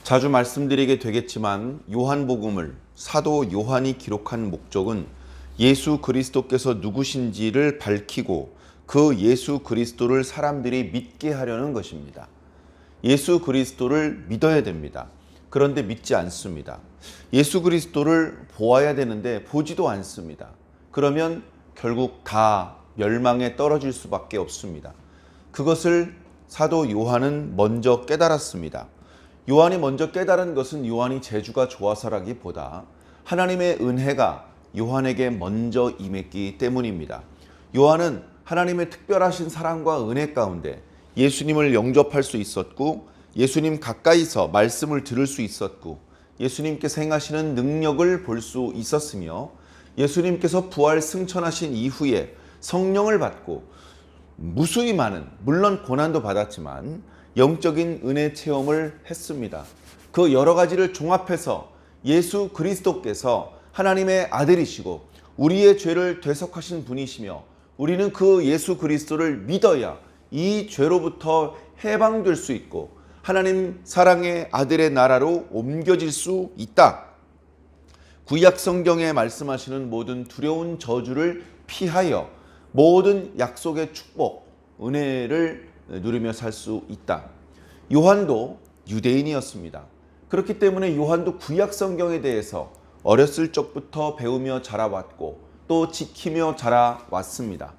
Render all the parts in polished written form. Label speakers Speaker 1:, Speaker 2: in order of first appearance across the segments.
Speaker 1: 자주 말씀드리게 되겠지만 요한복음을 사도 요한이 기록한 목적은 예수 그리스도께서 누구신지를 밝히고 그 예수 그리스도를 사람들이 믿게 하려는 것입니다. 예수 그리스도를 믿어야 됩니다. 그런데 믿지 않습니다. 예수 그리스도를 보아야 되는데 보지도 않습니다. 그러면 결국 다 멸망에 떨어질 수밖에 없습니다. 그것을 사도 요한은 먼저 깨달았습니다. 요한이 먼저 깨달은 것은 요한이 재주가 좋아서라기보다 하나님의 은혜가 요한에게 먼저 임했기 때문입니다. 요한은 하나님의 특별하신 사랑과 은혜 가운데 예수님을 영접할 수 있었고, 예수님 가까이서 말씀을 들을 수 있었고, 예수님께서 행하시는 능력을 볼 수 있었으며, 예수님께서 부활 승천하신 이후에 성령을 받고 무수히 많은, 물론 고난도 받았지만 영적인 은혜 체험을 했습니다. 그 여러 가지를 종합해서 예수 그리스도께서 하나님의 아들이시고 우리의 죄를 대속하신 분이시며 우리는 그 예수 그리스도를 믿어야 이 죄로부터 해방될 수 있고 하나님 사랑의 아들의 나라로 옮겨질 수 있다. 구약 성경에 말씀하시는 모든 두려운 저주를 피하여 모든 약속의 축복, 은혜를 누리며 살 수 있다. 요한도 유대인이었습니다. 그렇기 때문에 요한도 구약 성경에 대해서 어렸을 적부터 배우며 자라왔고 또 지키며 자라왔습니다.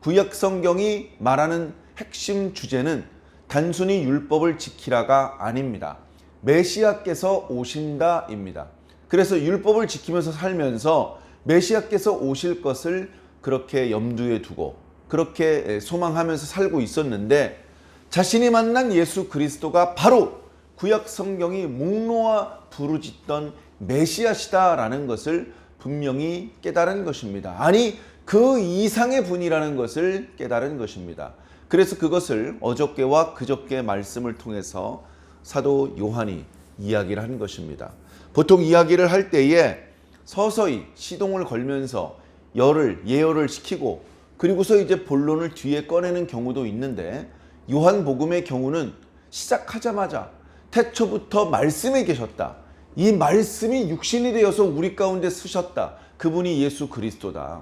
Speaker 1: 구약 성경이 말하는 핵심 주제는 단순히 율법을 지키라가 아닙니다. 메시아께서 오신다입니다. 그래서 율법을 지키면서 살면서 메시아께서 오실 것을 그렇게 염두에 두고 그렇게 소망하면서 살고 있었는데, 자신이 만난 예수 그리스도가 바로 구약 성경이 목놓아 부르짖던 메시아시다라는 것을 분명히 깨달은 것입니다. 아니, 그 이상의 분이라는 것을 깨달은 것입니다. 그래서 그것을 어저께와 그저께 말씀을 통해서 사도 요한이 이야기를 한 것입니다. 보통 이야기를 할 때에 서서히 시동을 걸면서 예열을 시키고 그리고서 이제 본론을 뒤에 꺼내는 경우도 있는데, 요한복음의 경우는 시작하자마자 태초부터 말씀에 계셨다. 이 말씀이 육신이 되어서 우리 가운데 쓰셨다. 그분이 예수 그리스도다.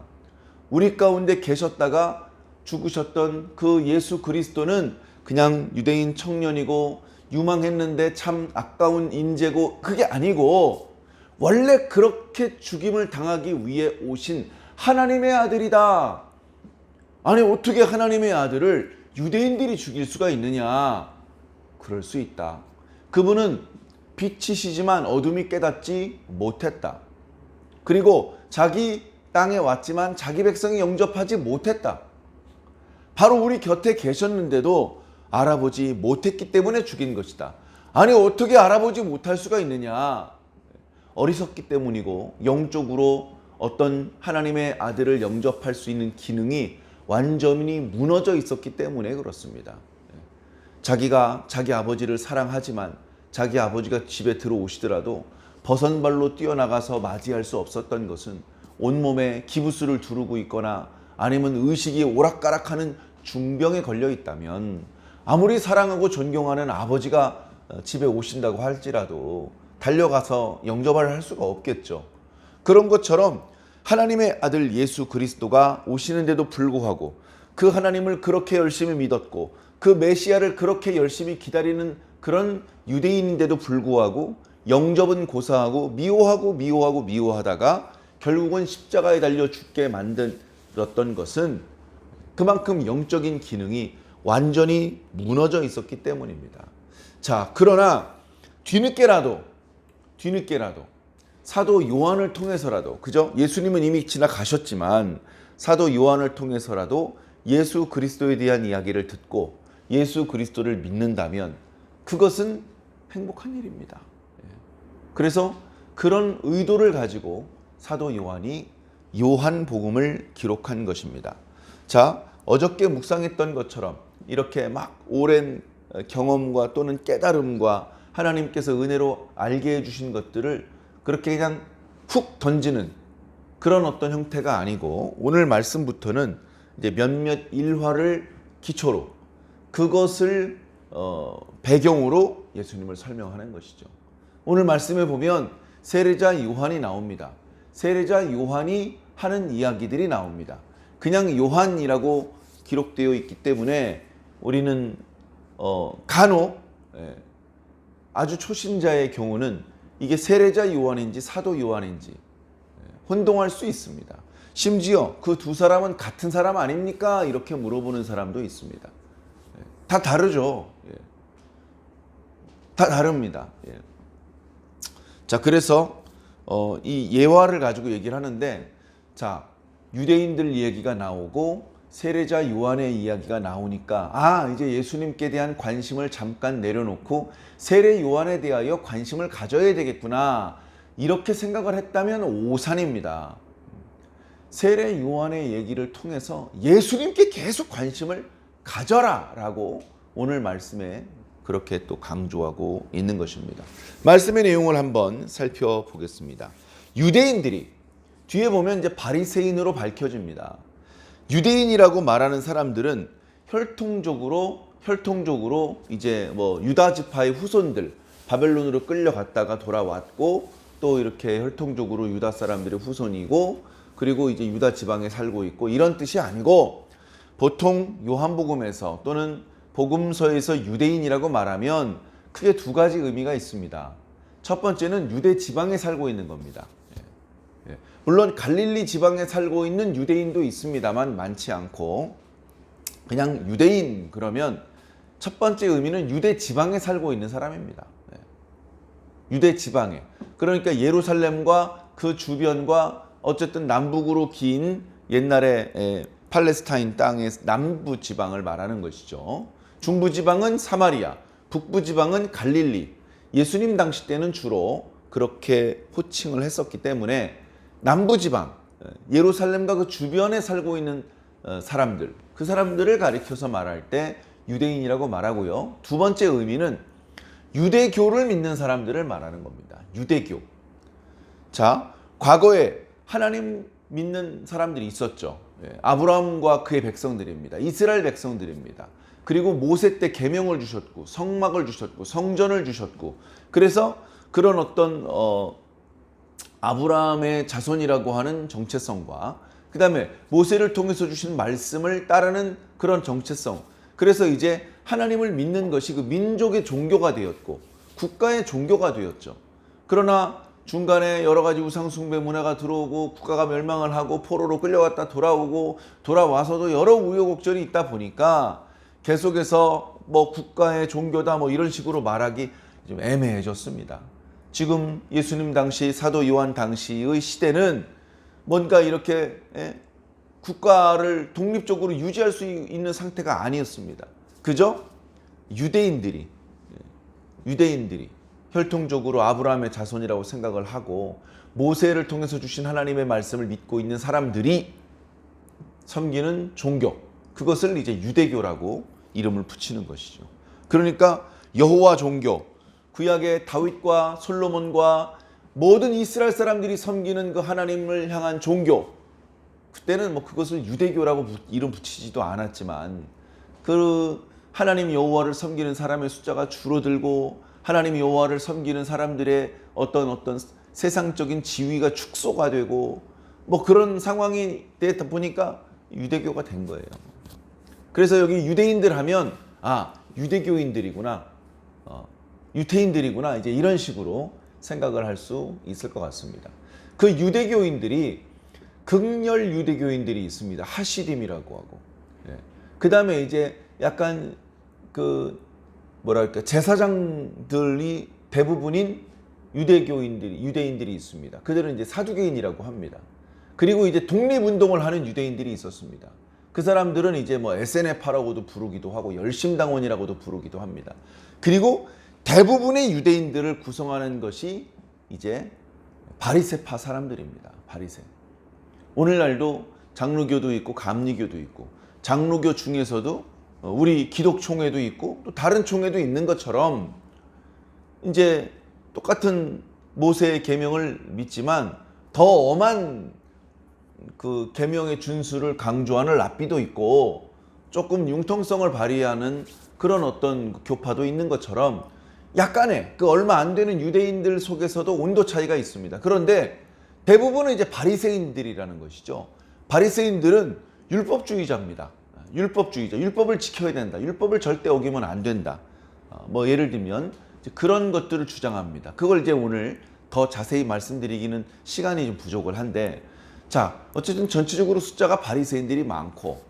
Speaker 1: 우리 가운데 계셨다가 죽으셨던 그 예수 그리스도는 그냥 유대인 청년이고 유망했는데 참 아까운 인재고, 그게 아니고 원래 그렇게 죽임을 당하기 위해 오신 하나님의 아들이다. 아니, 어떻게 하나님의 아들을 유대인들이 죽일 수가 있느냐? 그럴 수 있다. 그분은 빛이시지만 어둠이 깨닫지 못했다. 그리고 자기 땅에 왔지만 자기 백성이 영접하지 못했다. 바로 우리 곁에 계셨는데도 알아보지 못했기 때문에 죽인 것이다. 아니, 어떻게 알아보지 못할 수가 있느냐? 어리석기 때문이고 영적으로 어떤 하나님의 아들을 영접할 수 있는 기능이 완전히 무너져 있었기 때문에 그렇습니다. 자기가 자기 아버지를 사랑하지만 자기 아버지가 집에 들어오시더라도 버선발로 뛰어나가서 맞이할 수 없었던 것은 온몸에 기부스를 두르고 있거나 아니면 의식이 오락가락하는 중병에 걸려 있다면, 아무리 사랑하고 존경하는 아버지가 집에 오신다고 할지라도 달려가서 영접을 할 수가 없겠죠. 그런 것처럼 하나님의 아들 예수 그리스도가 오시는데도 불구하고 그 하나님을 그렇게 열심히 믿었고 그 메시아를 그렇게 열심히 기다리는 그런 유대인인데도 불구하고 영접은 고사하고 미워하다가 결국은 십자가에 달려 죽게 만들었던 것은 그만큼 영적인 기능이 완전히 무너져 있었기 때문입니다. 자, 그러나 뒤늦게라도 사도 요한을 통해서라도, 그죠? 예수님은 이미 지나가셨지만 사도 요한을 통해서라도 예수 그리스도에 대한 이야기를 듣고 예수 그리스도를 믿는다면 그것은 행복한 일입니다. 그래서 그런 의도를 가지고 사도 요한이 요한복음을 기록한 것입니다. 자, 어저께 묵상했던 것처럼 이렇게 막 오랜 경험과 또는 깨달음과 하나님께서 은혜로 알게 해주신 것들을 그렇게 그냥 훅 던지는 그런 어떤 형태가 아니고, 오늘 말씀부터는 이제 몇몇 일화를 기초로 그것을 배경으로 예수님을 설명하는 것이죠. 오늘 말씀에 보면 세례자 요한이 나옵니다. 세례자 요한이 하는 이야기들이 나옵니다. 그냥 요한이라고 기록되어 있기 때문에 우리는 간혹 아주 초신자의 경우는 이게 세례자 요한인지 사도 요한인지 혼동할 수 있습니다. 심지어 그 두 사람은 같은 사람 아닙니까? 이렇게 물어보는 사람도 있습니다. 다 다르죠. 다 다릅니다. 자, 그래서 이 예화를 가지고 얘기를 하는데, 자, 유대인들 얘기가 나오고 세례자 요한의 이야기가 나오니까 이제 예수님께 대한 관심을 잠깐 내려놓고 세례 요한에 대하여 관심을 가져야 되겠구나, 이렇게 생각을 했다면 오산입니다. 세례 요한의 얘기를 통해서 예수님께 계속 관심을 가져라 라고 오늘 말씀에 그렇게 또 강조하고 있는 것입니다. 말씀의 내용을 한번 살펴보겠습니다. 유대인들이 뒤에 보면 이제 바리새인으로 밝혀집니다. 유대인이라고 말하는 사람들은 혈통적으로 이제 유다 지파의 후손들, 바벨론으로 끌려갔다가 돌아왔고 또 이렇게 혈통적으로 유다 사람들의 후손이고, 그리고 이제 유다 지방에 살고 있고, 이런 뜻이 아니고, 보통 요한복음에서 또는 복음서에서 유대인이라고 말하면 크게 두 가지 의미가 있습니다. 첫 번째는 유대 지방에 살고 있는 겁니다. 물론 갈릴리 지방에 살고 있는 유대인도 있습니다만 많지 않고, 그냥 유대인 그러면 첫 번째 의미는 유대 지방에 살고 있는 사람입니다. 유대 지방에, 그러니까 예루살렘과 그 주변과 어쨌든 남북으로 긴 옛날에 팔레스타인 땅의 남부 지방을 말하는 것이죠. 중부 지방은 사마리아, 북부 지방은 갈릴리. 예수님 당시 때는 주로 그렇게 호칭을 했었기 때문에 남부 지방, 예루살렘과 그 주변에 살고 있는 사람들, 그 사람들을 가리켜서 말할 때 유대인이라고 말하고요. 두 번째 의미는 유대교를 믿는 사람들을 말하는 겁니다. 유대교. 자, 과거에 하나님 믿는 사람들이 있었죠. 아브라함과 그의 백성들입니다. 이스라엘 백성들입니다. 그리고 모세 때 계명을 주셨고, 성막을 주셨고, 성전을 주셨고, 그래서 그런 어떤 아브라함의 자손이라고 하는 정체성과 그 다음에 모세를 통해서 주신 말씀을 따르는 그런 정체성, 그래서 이제 하나님을 믿는 것이 그 민족의 종교가 되었고 국가의 종교가 되었죠. 그러나 중간에 여러 가지 우상 숭배 문화가 들어오고 국가가 멸망을 하고 포로로 끌려갔다 돌아오고 돌아와서도 여러 우여곡절이 있다 보니까 계속해서 국가의 종교다 이런 식으로 말하기 좀 애매해졌습니다. 지금 예수님 당시, 사도 요한 당시의 시대는 뭔가 이렇게 국가를 독립적으로 유지할 수 있는 상태가 아니었습니다. 그저 유대인들이 혈통적으로 아브라함의 자손이라고 생각을 하고 모세를 통해서 주신 하나님의 말씀을 믿고 있는 사람들이 섬기는 종교, 그것을 이제 유대교라고 이름을 붙이는 것이죠. 그러니까 여호와 종교, 구약의 다윗과 솔로몬과 모든 이스라엘 사람들이 섬기는 그 하나님을 향한 종교, 그때는 그것을 유대교라고 이름 붙이지도 않았지만 그 하나님 여호와를 섬기는 사람의 숫자가 줄어들고 하나님 여호와를 섬기는 사람들의 어떤 세상적인 지위가 축소가 되고 그런 상황이 되다 보니까 유대교가 된 거예요. 그래서 여기 유대인들 하면 유대교인들이구나, 유태인들이구나, 이제 이런 식으로 생각을 할 수 있을 것 같습니다. 그 유대교인들이 극렬 유대교인들이 있습니다. 하시딤이라고 하고, 그 다음에 이제 약간 제사장들이 대부분인 유대인들이 있습니다. 그들은 이제 사두개인이라고 합니다. 그리고 이제 독립운동을 하는 유대인들이 있었습니다. 그 사람들은 이제 SNF라고도 부르기도 하고 열심당원이라고도 부르기도 합니다. 그리고 대부분의 유대인들을 구성하는 것이 이제 바리새파 사람들입니다. 바리새. 오늘날도 장로교도 있고 감리교도 있고, 장로교 중에서도 우리 기독총회도 있고 또 다른 총회도 있는 것처럼 이제 똑같은 모세의 계명을 믿지만 더 엄한 그 계명의 준수를 강조하는 랍비도 있고 조금 융통성을 발휘하는 그런 어떤 교파도 있는 것처럼 약간의 그 얼마 안 되는 유대인들 속에서도 온도 차이가 있습니다. 그런데 대부분은 이제 바리새인들이라는 것이죠. 바리새인들은 율법주의자입니다. 율법주의자, 율법을 지켜야 된다. 율법을 절대 어기면 안 된다. 뭐 예를 들면 그런 것들을 주장합니다. 그걸 이제 오늘 더 자세히 말씀드리기는 시간이 좀 부족을 한데, 자, 어쨌든 전체적으로 숫자가 바리새인들이 많고,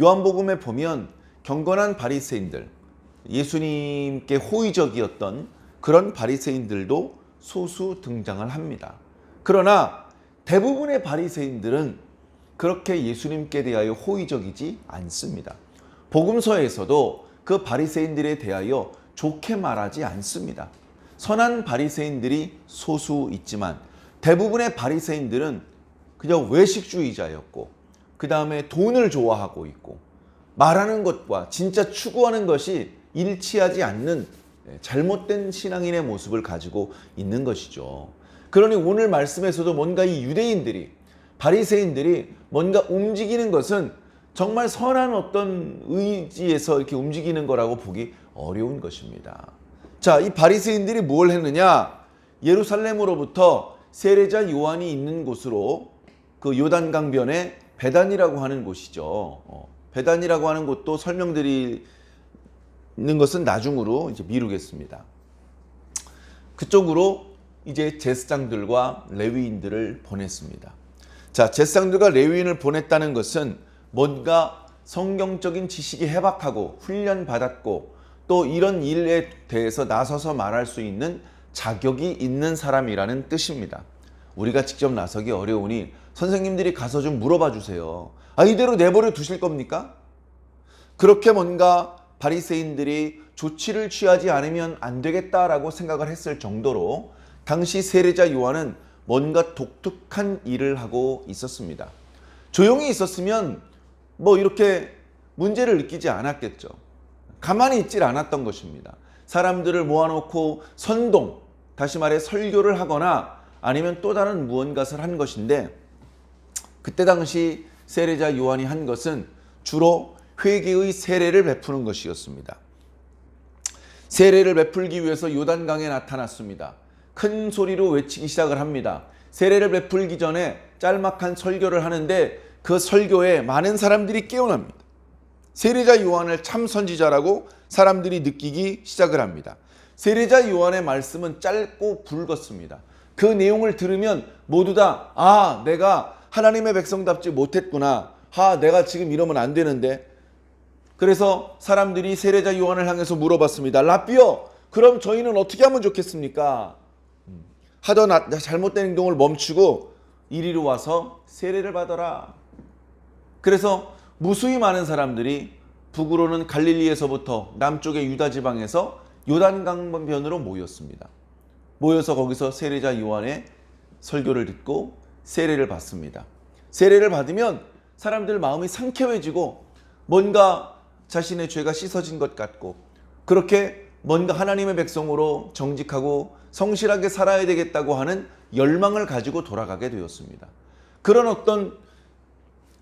Speaker 1: 요한복음에 보면 경건한 바리새인들, 예수님께 호의적이었던 그런 바리새인들도 소수 등장을 합니다. 그러나 대부분의 바리새인들은 그렇게 예수님께 대하여 호의적이지 않습니다. 복음서에서도 그 바리새인들에 대하여 좋게 말하지 않습니다. 선한 바리새인들이 소수 있지만 대부분의 바리새인들은 그냥 외식주의자였고, 그 다음에 돈을 좋아하고 있고, 말하는 것과 진짜 추구하는 것이 일치하지 않는 잘못된 신앙인의 모습을 가지고 있는 것이죠. 그러니 오늘 말씀에서도 뭔가 이 유대인들이, 바리새인들이 뭔가 움직이는 것은 정말 선한 어떤 의지에서 이렇게 움직이는 거라고 보기 어려운 것입니다. 자, 이 바리새인들이 뭘 했느냐? 예루살렘으로부터 세례자 요한이 있는 곳으로, 그 요단강변에 베단이라고 하는 곳이죠. 베단이라고 하는 곳도 설명드리는 것은 나중으로 이제 미루겠습니다. 그쪽으로 이제 제사장들과 레위인들을 보냈습니다. 자, 제사장들과 레위인을 보냈다는 것은 뭔가 성경적인 지식이 해박하고 훈련받았고 또 이런 일에 대해서 나서서 말할 수 있는 자격이 있는 사람이라는 뜻입니다. 우리가 직접 나서기 어려우니 선생님들이 가서 좀 물어봐 주세요. 이대로 내버려 두실 겁니까? 그렇게 뭔가 바리새인들이 조치를 취하지 않으면 안 되겠다라고 생각을 했을 정도로 당시 세례자 요한은 뭔가 독특한 일을 하고 있었습니다. 조용히 있었으면 뭐 이렇게 문제를 느끼지 않았겠죠. 가만히 있질 않았던 것입니다. 사람들을 모아놓고 선동, 다시 말해 설교를 하거나 아니면 또 다른 무언가를 한 것인데, 그때 당시 세례자 요한이 한 것은 주로 회개의 세례를 베푸는 것이었습니다. 세례를 베풀기 위해서 요단강에 나타났습니다. 큰 소리로 외치기 시작을 합니다. 세례를 베풀기 전에 짤막한 설교를 하는데 그 설교에 많은 사람들이 깨어납니다. 세례자 요한을 참 선지자라고 사람들이 느끼기 시작을 합니다. 세례자 요한의 말씀은 짧고 굵었습니다. 그 내용을 들으면 모두 다 내가 하나님의 백성답지 못했구나. 내가 지금 이러면 안 되는데. 그래서 사람들이 세례자 요한을 향해서 물어봤습니다. 라삐어, 그럼 저희는 어떻게 하면 좋겠습니까? 하던 잘못된 행동을 멈추고 이리로 와서 세례를 받아라. 그래서 무수히 많은 사람들이 북으로는 갈릴리에서부터 남쪽의 유다 지방에서 요단강변으로 모였습니다. 모여서 거기서 세례자 요한의 설교를 듣고 세례를 받습니다. 세례를 받으면 사람들 마음이 상쾌해지고 뭔가 자신의 죄가 씻어진 것 같고, 그렇게 뭔가 하나님의 백성으로 정직하고 성실하게 살아야 되겠다고 하는 열망을 가지고 돌아가게 되었습니다. 그런 어떤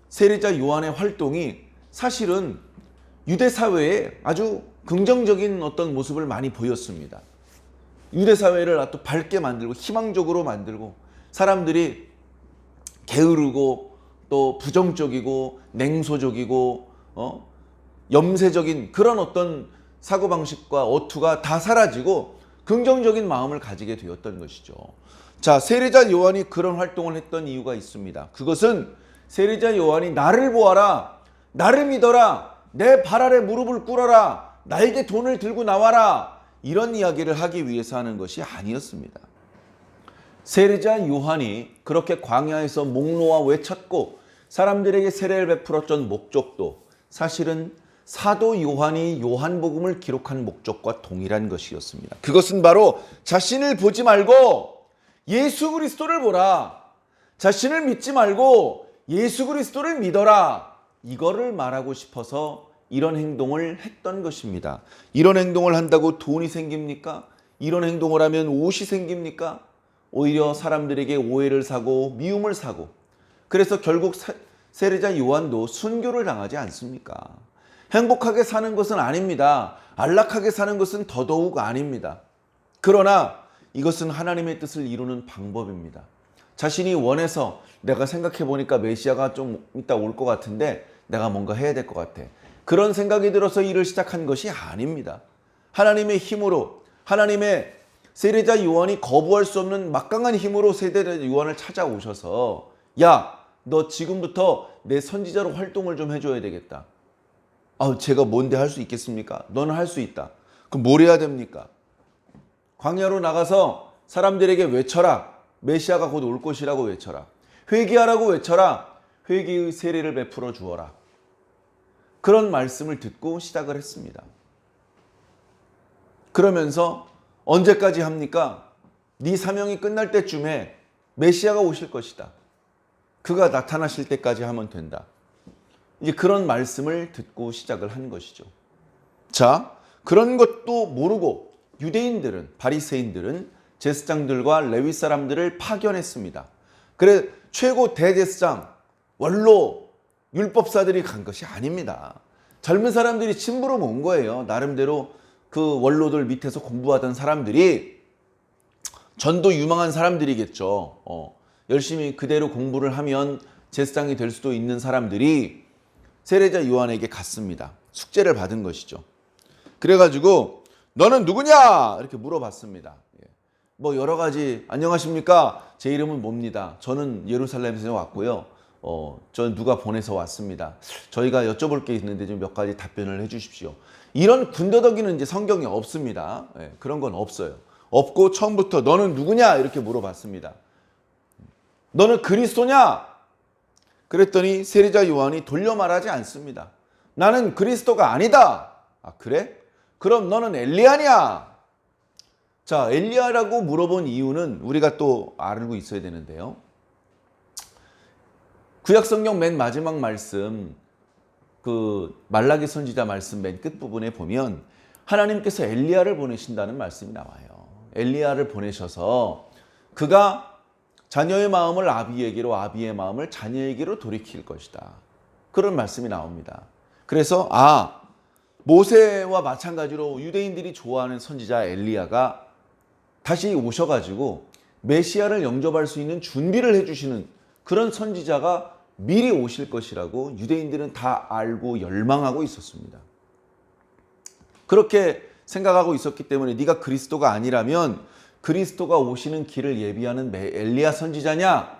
Speaker 1: 세례자 요한의 활동이 사실은 유대 사회에 아주 긍정적인 어떤 모습을 많이 보였습니다. 유대 사회를 아주 밝게 만들고 희망적으로 만들고, 사람들이 게으르고 또 부정적이고 냉소적이고 염세적인 그런 어떤 사고방식과 어투가 다 사라지고 긍정적인 마음을 가지게 되었던 것이죠. 자, 세례자 요한이 그런 활동을 했던 이유가 있습니다. 그것은 세례자 요한이 나를 보아라, 나를 믿어라, 내 발 아래 무릎을 꿇어라, 나에게 돈을 들고 나와라, 이런 이야기를 하기 위해서 하는 것이 아니었습니다. 세례자 요한이 그렇게 광야에서 목 놓아 외쳤고 사람들에게 세례를 베풀었던 목적도 사실은 사도 요한이 요한복음을 기록한 목적과 동일한 것이었습니다. 그것은 바로 자신을 보지 말고 예수 그리스도를 보라, 자신을 믿지 말고 예수 그리스도를 믿어라, 이거를 말하고 싶어서 이런 행동을 했던 것입니다. 이런 행동을 한다고 돈이 생깁니까? 이런 행동을 하면 옷이 생깁니까? 오히려 사람들에게 오해를 사고 미움을 사고, 그래서 결국 세례자 요한도 순교를 당하지 않습니까? 행복하게 사는 것은 아닙니다. 안락하게 사는 것은 더더욱 아닙니다. 그러나 이것은 하나님의 뜻을 이루는 방법입니다. 자신이 원해서 내가 생각해 보니까 메시아가 좀 이따 올 것 같은데 내가 뭔가 해야 될 것 같아. 그런 생각이 들어서 일을 시작한 것이 아닙니다. 하나님의 힘으로, 하나님의 세례자 요한이 거부할 수 없는 막강한 힘으로 세례자 요한을 찾아오셔서 야, 너 지금부터 내 선지자로 활동을 좀 해줘야 되겠다. 제가 뭔데 할 수 있겠습니까? 너는 할 수 있다. 그럼 뭘 해야 됩니까? 광야로 나가서 사람들에게 외쳐라. 메시아가 곧 올 것이라고 외쳐라. 회개하라고 외쳐라. 회개의 세례를 베풀어 주어라. 그런 말씀을 듣고 시작을 했습니다. 그러면서 언제까지 합니까? 네 사명이 끝날 때쯤에 메시아가 오실 것이다. 그가 나타나실 때까지 하면 된다. 이제 그런 말씀을 듣고 시작을 한 것이죠. 자, 그런 것도 모르고 유대인들은, 바리새인들은 제사장들과 레위 사람들을 파견했습니다. 그래 최고 대제사장, 원로, 율법사들이 간 것이 아닙니다. 젊은 사람들이 심부름 온 거예요. 나름대로 그 원로들 밑에서 공부하던 사람들이 전도 유망한 사람들이겠죠. 열심히 그대로 공부를 하면 제사장이 될 수도 있는 사람들이 세례자 요한에게 갔습니다. 숙제를 받은 것이죠. 그래가지고 너는 누구냐? 이렇게 물어봤습니다. 뭐 여러 가지 안녕하십니까? 제 이름은 뭡니다. 저는 예루살렘에서 왔고요. 저는 누가 보내서 왔습니다. 저희가 여쭤볼 게 있는데 좀 몇 가지 답변을 해주십시오. 이런 군더더기는 이제 성경에 없습니다. 그런 건 없어요. 없고 처음부터 너는 누구냐? 이렇게 물어봤습니다. 너는 그리스도냐? 그랬더니 세례자 요한이 돌려 말하지 않습니다. 나는 그리스도가 아니다. 아, 그래? 그럼 너는 엘리야냐? 자, 엘리야라고 물어본 이유는 우리가 또 알고 있어야 되는데요. 구약성경 맨 마지막 말씀, 그 말라기 선지자 말씀 맨 끝부분에 보면 하나님께서 엘리야를 보내신다는 말씀이 나와요. 엘리야를 보내셔서 그가 자녀의 마음을 아비에게로, 아비의 마음을 자녀에게로 돌이킬 것이다. 그런 말씀이 나옵니다. 그래서 모세와 마찬가지로 유대인들이 좋아하는 선지자 엘리야가 다시 오셔가지고 메시아를 영접할 수 있는 준비를 해주시는 그런 선지자가 미리 오실 것이라고 유대인들은 다 알고 열망하고 있었습니다. 그렇게 생각하고 있었기 때문에 네가 그리스도가 아니라면 그리스도가 오시는 길을 예비하는 엘리야 선지자냐?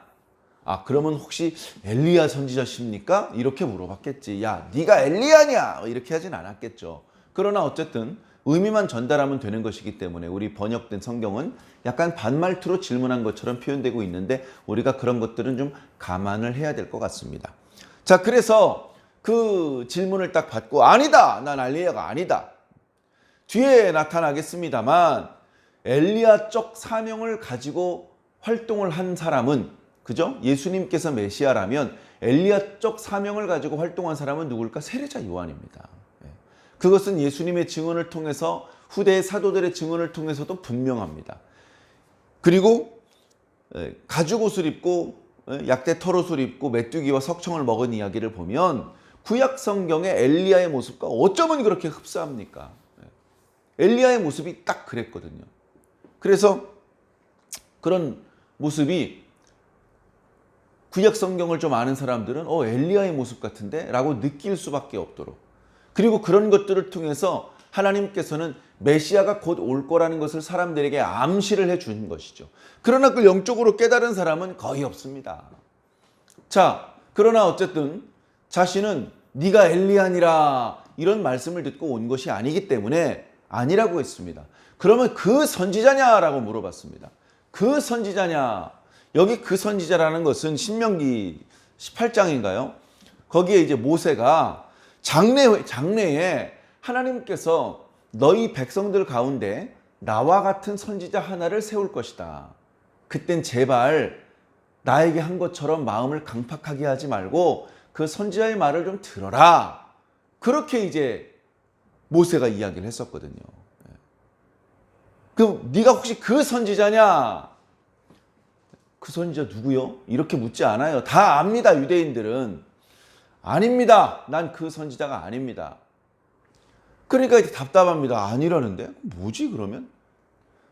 Speaker 1: 그러면 혹시 엘리야 선지자십니까? 이렇게 물어봤겠지. 야, 네가 엘리야냐? 이렇게 하진 않았겠죠. 그러나 어쨌든 의미만 전달하면 되는 것이기 때문에 우리 번역된 성경은 약간 반말투로 질문한 것처럼 표현되고 있는데 우리가 그런 것들은 좀 감안을 해야 될 것 같습니다. 자, 그래서 그 질문을 딱 받고 아니다! 난 엘리야가 아니다. 뒤에 나타나겠습니다만 엘리야적 사명을 가지고 활동을 한 사람은, 그죠? 예수님께서 메시아라면 엘리야적 사명을 가지고 활동한 사람은 누굴까? 세례자 요한입니다. 그것은 예수님의 증언을 통해서 후대의 사도들의 증언을 통해서도 분명합니다. 그리고 가죽옷을 입고 약대 털옷을 입고 메뚜기와 석청을 먹은 이야기를 보면 구약 성경의 엘리야의 모습과 어쩌면 그렇게 흡사합니까? 엘리야의 모습이 딱 그랬거든요. 그래서 그런 모습이 구약 성경을 좀 아는 사람들은 엘리야의 모습 같은데? 라고 느낄 수밖에 없도록, 그리고 그런 것들을 통해서 하나님께서는 메시아가 곧 올 거라는 것을 사람들에게 암시를 해준 것이죠. 그러나 그걸 영적으로 깨달은 사람은 거의 없습니다. 자, 그러나 어쨌든 자신은 네가 엘리야니라 이런 말씀을 듣고 온 것이 아니기 때문에 아니라고 했습니다. 그러면 그 선지자냐라고 물어봤습니다. 그 선지자냐? 여기 그 선지자라는 것은 신명기 18장인가요? 거기에 이제 모세가 장래에 하나님께서 너희 백성들 가운데 나와 같은 선지자 하나를 세울 것이다. 그땐 제발 나에게 한 것처럼 마음을 강팍하게 하지 말고 그 선지자의 말을 좀 들어라. 그렇게 이제 모세가 이야기를 했었거든요. 그럼 네가 혹시 그 선지자냐? 그 선지자 누구요? 이렇게 묻지 않아요. 다 압니다. 유대인들은. 아닙니다. 난 그 선지자가 아닙니다. 그러니까 이제 답답합니다. 아니라는데? 뭐지 그러면?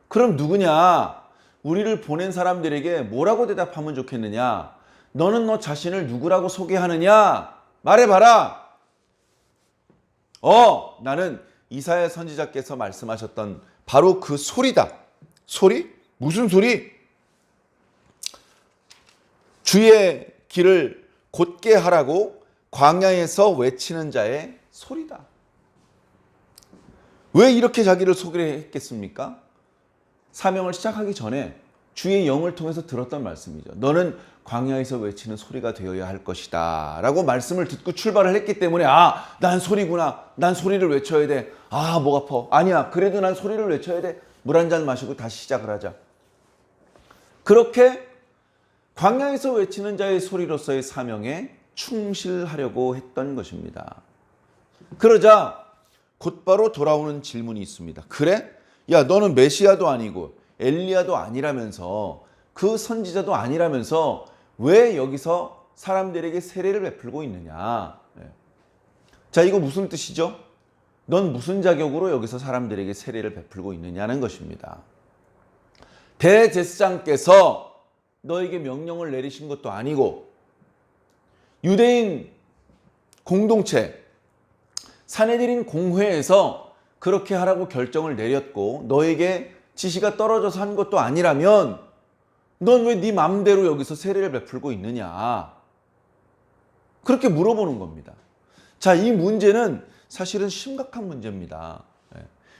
Speaker 1: 그럼 누구냐? 우리를 보낸 사람들에게 뭐라고 대답하면 좋겠느냐? 너는 너 자신을 누구라고 소개하느냐? 말해봐라. 나는 이사야 선지자께서 말씀하셨던 바로 그 소리다. 소리? 무슨 소리? 주의 길을 곧게 하라고 광야에서 외치는 자의 소리다. 왜 이렇게 자기를 소개했겠습니까? 사명을 시작하기 전에 주의 영을 통해서 들었던 말씀이죠. 너는 광야에서 외치는 소리가 되어야 할 것이다 라고 말씀을 듣고 출발을 했기 때문에 난 소리구나. 난 소리를 외쳐야 돼. 목 아파. 아니야. 그래도 난 소리를 외쳐야 돼. 물 한 잔 마시고 다시 시작을 하자. 그렇게 광야에서 외치는 자의 소리로서의 사명에 충실하려고 했던 것입니다. 그러자 곧바로 돌아오는 질문이 있습니다. 그래? 야, 너는 메시아도 아니고 엘리야도 아니라면서 그 선지자도 아니라면서 왜 여기서 사람들에게 세례를 베풀고 있느냐? 자, 이거 무슨 뜻이죠? 넌 무슨 자격으로 여기서 사람들에게 세례를 베풀고 있느냐는 것입니다. 대제사장께서 너에게 명령을 내리신 것도 아니고 유대인 공동체 산헤드린 공회에서 그렇게 하라고 결정을 내렸고 너에게 지시가 떨어져서 한 것도 아니라면 넌 왜 네 맘대로 여기서 세례를 베풀고 있느냐? 그렇게 물어보는 겁니다. 자, 이 문제는 사실은 심각한 문제입니다.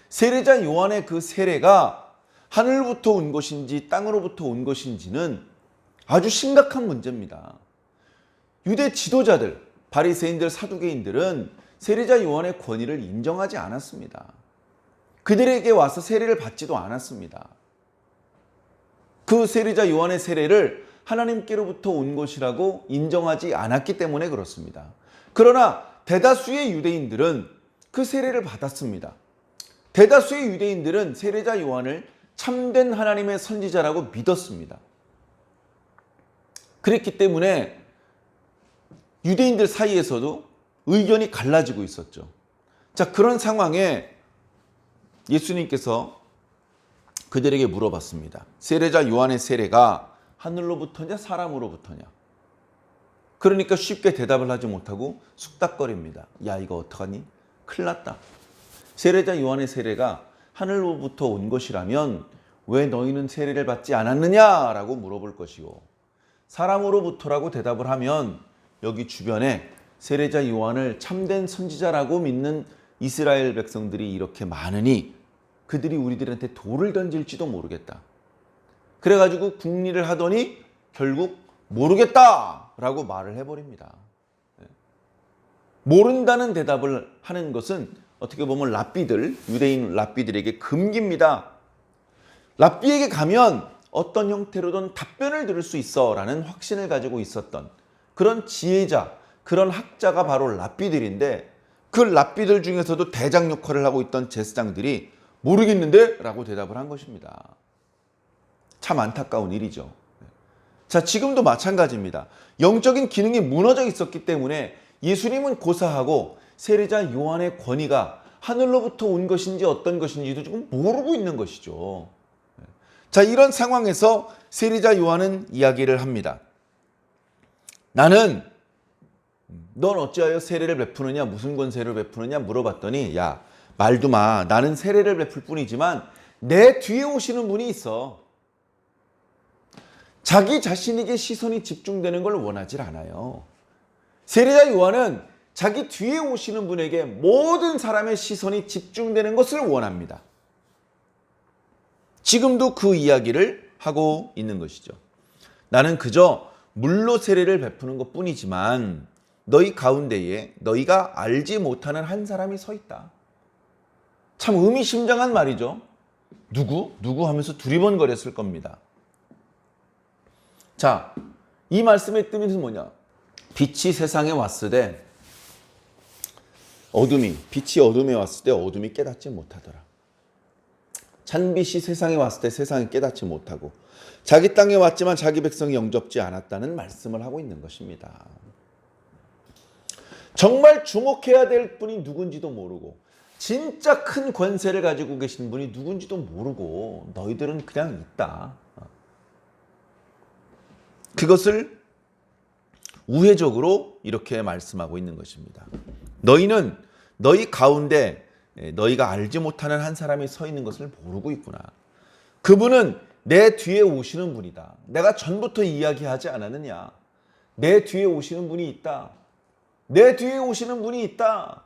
Speaker 1: 세례자 요한의 그 세례가 하늘부터 온 것인지 땅으로부터 온 것인지는 아주 심각한 문제입니다. 유대 지도자들, 바리새인들, 사두개인들은 세례자 요한의 권위를 인정하지 않았습니다. 그들에게 와서 세례를 받지도 않았습니다. 그 세례자 요한의 세례를 하나님께로부터 온 것이라고 인정하지 않았기 때문에 그렇습니다. 그러나 대다수의 유대인들은 그 세례를 받았습니다. 대다수의 유대인들은 세례자 요한을 참된 하나님의 선지자라고 믿었습니다. 그랬기 때문에 유대인들 사이에서도 의견이 갈라지고 있었죠. 자, 그런 상황에 예수님께서 그들에게 물어봤습니다. 세례자 요한의 세례가 하늘로부터냐 사람으로부터냐? 그러니까 쉽게 대답을 하지 못하고 숙닥거립니다. 야, 이거 어떡하니? 큰일 났다. 세례자 요한의 세례가 하늘로부터 온 것이라면 왜 너희는 세례를 받지 않았느냐라고 물어볼 것이고, 사람으로부터라고 대답을 하면 여기 주변에 세례자 요한을 참된 선지자라고 믿는 이스라엘 백성들이 이렇게 많으니 그들이 우리들한테 돌을 던질지도 모르겠다. 그래가지고 궁리를 하더니 결국 모르겠다라고 말을 해버립니다. 모른다는 대답을 하는 것은 어떻게 보면 랍비들, 유대인 랍비들에게 금기입니다. 랍비에게 가면 어떤 형태로든 답변을 들을 수 있어 라는 확신을 가지고 있었던 그런 지혜자, 그런 학자가 바로 랍비들인데, 그 랍비들 중에서도 대장 역할을 하고 있던 제사장들이 모르겠는데? 라고 대답을 한 것입니다. 참 안타까운 일이죠. 자, 지금도 마찬가지입니다. 영적인 기능이 무너져 있었기 때문에 예수님은 고사하고 세례자 요한의 권위가 하늘로부터 온 것인지 어떤 것인지도 지금 모르고 있는 것이죠. 자, 이런 상황에서 세례자 요한은 이야기를 합니다. 나는 넌 어찌하여 세례를 베푸느냐, 무슨 권세를 베푸느냐 물어봤더니, 야, 말도 마. 나는 세례를 베풀 뿐이지만 내 뒤에 오시는 분이 있어. 자기 자신에게 시선이 집중되는 걸 원하지 않아요. 세례자 요한은 자기 뒤에 오시는 분에게 모든 사람의 시선이 집중되는 것을 원합니다. 지금도 그 이야기를 하고 있는 것이죠. 나는 그저 물로 세례를 베푸는 것 뿐이지만 너희 가운데에 너희가 알지 못하는 한 사람이 서 있다. 참 의미심장한 말이죠. 누구 하면서 두리번거렸을 겁니다. 자, 이 말씀의 뜻은 뭐냐? 빛이 세상에 왔을 때 빛이 어둠에 왔을 때 어둠이 깨닫지 못하더라. 찬빛이 세상에 왔을 때 세상이 깨닫지 못하고 자기 땅에 왔지만 자기 백성이 영접지 않았다는 말씀을 하고 있는 것입니다. 정말 주목해야 될 분이 누군지도 모르고 진짜 큰 권세를 가지고 계신 분이 누군지도 모르고 너희들은 그냥 있다. 그것을 우회적으로 이렇게 말씀하고 있는 것입니다. 너희는 너희 가운데 너희가 알지 못하는 한 사람이 서 있는 것을 모르고 있구나. 그분은 내 뒤에 오시는 분이다. 내가 전부터 이야기하지 않았느냐. 내 뒤에 오시는 분이 있다. 내 뒤에 오시는 분이 있다.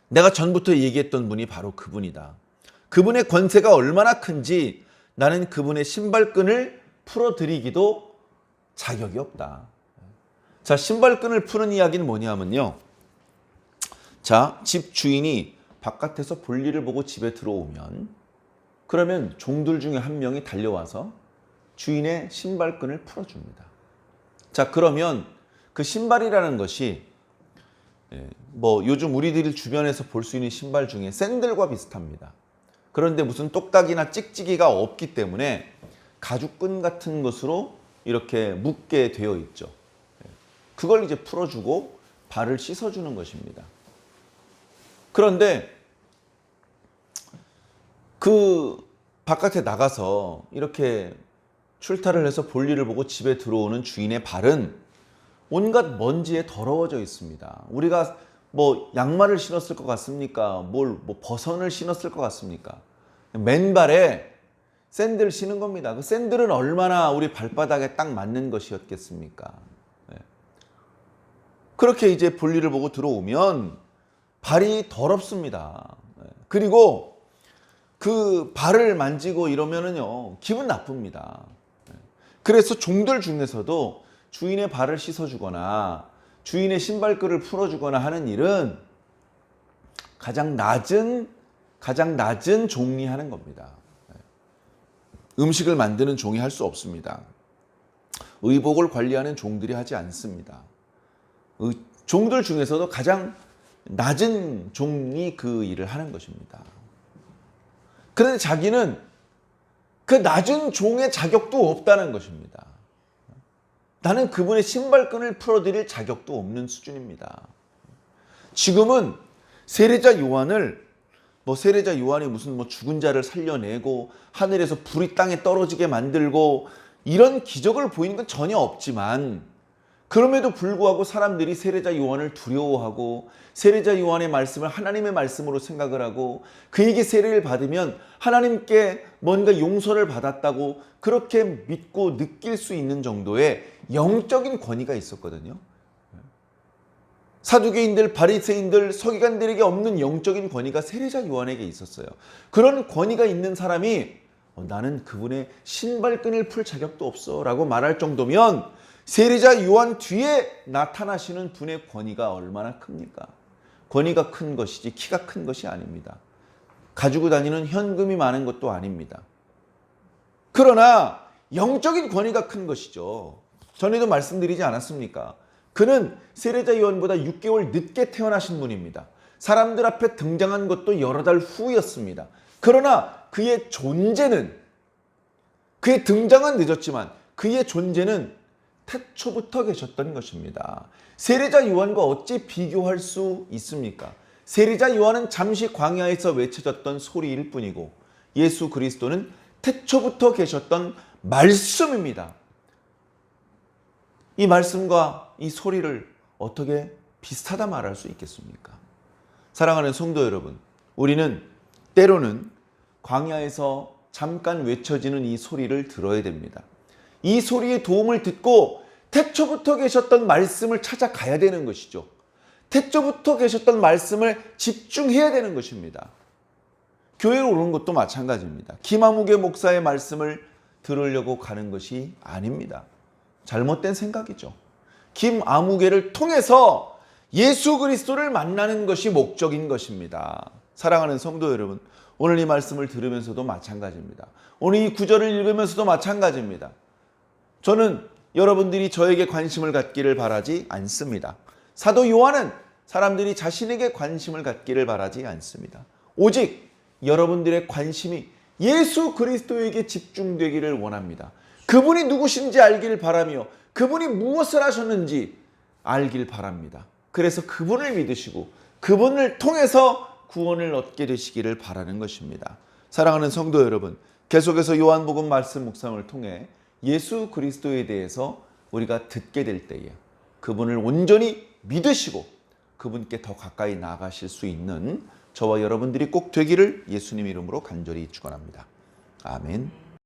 Speaker 1: 내가 전부터 얘기했던 분이 바로 그분이다. 그분의 권세가 얼마나 큰지 나는 그분의 신발끈을 풀어드리기도 자격이 없다. 자, 신발끈을 푸는 이야기는 뭐냐면요. 자, 집 주인이 바깥에서 볼일을 보고 집에 들어오면 그러면 종들 중에 한 명이 달려와서 주인의 신발끈을 풀어줍니다. 자, 그러면 그 신발이라는 것이 뭐 요즘 우리들 주변에서 볼 수 있는 신발 중에 샌들과 비슷합니다. 그런데 무슨 똑딱이나 찍찍이가 없기 때문에 가죽끈 같은 것으로 이렇게 묶게 되어 있죠. 그걸 이제 풀어주고 발을 씻어주는 것입니다. 그런데 그 바깥에 나가서 이렇게 출타를 해서 볼일을 보고 집에 들어오는 주인의 발은 온갖 먼지에 더러워져 있습니다. 우리가 뭐 양말을 신었을 것 같습니까? 뭐 버선을 신었을 것 같습니까? 맨발에 샌들 신은 겁니다. 그 샌들은 얼마나 우리 발바닥에 딱 맞는 것이었겠습니까? 그렇게 이제 볼일을 보고 들어오면 발이 더럽습니다. 그리고 그 발을 만지고 이러면은요, 기분 나쁩니다. 그래서 종들 중에서도 주인의 발을 씻어주거나 주인의 신발끈을 풀어주거나 하는 일은 가장 낮은 종이 하는 겁니다. 음식을 만드는 종이 할 수 없습니다. 의복을 관리하는 종들이 하지 않습니다. 종들 중에서도 가장 낮은 종이 그 일을 하는 것입니다. 그런데 자기는 그 낮은 종의 자격도 없다는 것입니다. 나는 그분의 신발끈을 풀어드릴 자격도 없는 수준입니다. 지금은 세례자 요한을 세례자 요한이 무슨 죽은 자를 살려내고 하늘에서 불이 땅에 떨어지게 만들고 이런 기적을 보이는 건 전혀 없지만 그럼에도 불구하고 사람들이 세례자 요한을 두려워하고 세례자 요한의 말씀을 하나님의 말씀으로 생각을 하고 그에게 세례를 받으면 하나님께 뭔가 용서를 받았다고 그렇게 믿고 느낄 수 있는 정도의 영적인 권위가 있었거든요. 사두개인들, 바리새인들, 서기관들에게 없는 영적인 권위가 세례자 요한에게 있었어요. 그런 권위가 있는 사람이 나는 그분의 신발끈을 풀 자격도 없어 라고 말할 정도면 세례자 요한 뒤에 나타나시는 분의 권위가 얼마나 큽니까? 권위가 큰 것이지 키가 큰 것이 아닙니다. 가지고 다니는 현금이 많은 것도 아닙니다. 그러나 영적인 권위가 큰 것이죠. 전에도 말씀드리지 않았습니까? 그는 세례자 요한보다 6개월 늦게 태어나신 분입니다. 사람들 앞에 등장한 것도 여러 달 후였습니다. 그러나 그의 존재는, 그의 등장은 늦었지만 그의 존재는 태초부터 계셨던 것입니다. 세례자 요한과 어찌 비교할 수 있습니까? 세례자 요한은 잠시 광야에서 외쳐졌던 소리일 뿐이고 예수 그리스도는 태초부터 계셨던 말씀입니다. 이 말씀과 이 소리를 어떻게 비슷하다 말할 수 있겠습니까? 사랑하는 성도 여러분, 우리는 때로는 광야에서 잠깐 외쳐지는 이 소리를 들어야 됩니다. 이 소리의 도움을 듣고 태초부터 계셨던 말씀을 찾아가야 되는 것이죠. 태초부터 계셨던 말씀을 집중해야 되는 것입니다. 교회로 오는 것도 마찬가지입니다. 김아무개 목사의 말씀을 들으려고 가는 것이 아닙니다. 잘못된 생각이죠. 김아무개를 통해서 예수 그리스도를 만나는 것이 목적인 것입니다. 사랑하는 성도 여러분, 오늘 이 말씀을 들으면서도 마찬가지입니다. 오늘 이 구절을 읽으면서도 마찬가지입니다. 저는 여러분들이 저에게 관심을 갖기를 바라지 않습니다. 사도 요한은 사람들이 자신에게 관심을 갖기를 바라지 않습니다. 오직 여러분들의 관심이 예수 그리스도에게 집중되기를 원합니다. 그분이 누구신지 알기를 바라며 그분이 무엇을 하셨는지 알길 바랍니다. 그래서 그분을 믿으시고 그분을 통해서 구원을 얻게 되시기를 바라는 것입니다. 사랑하는 성도 여러분, 계속해서 요한복음 말씀 묵상을 통해 예수 그리스도에 대해서 우리가 듣게 될 때에 그분을 온전히 믿으시고 그분께 더 가까이 나아가실 수 있는 저와 여러분들이 꼭 되기를 예수님 이름으로 간절히 축원합니다. 아멘.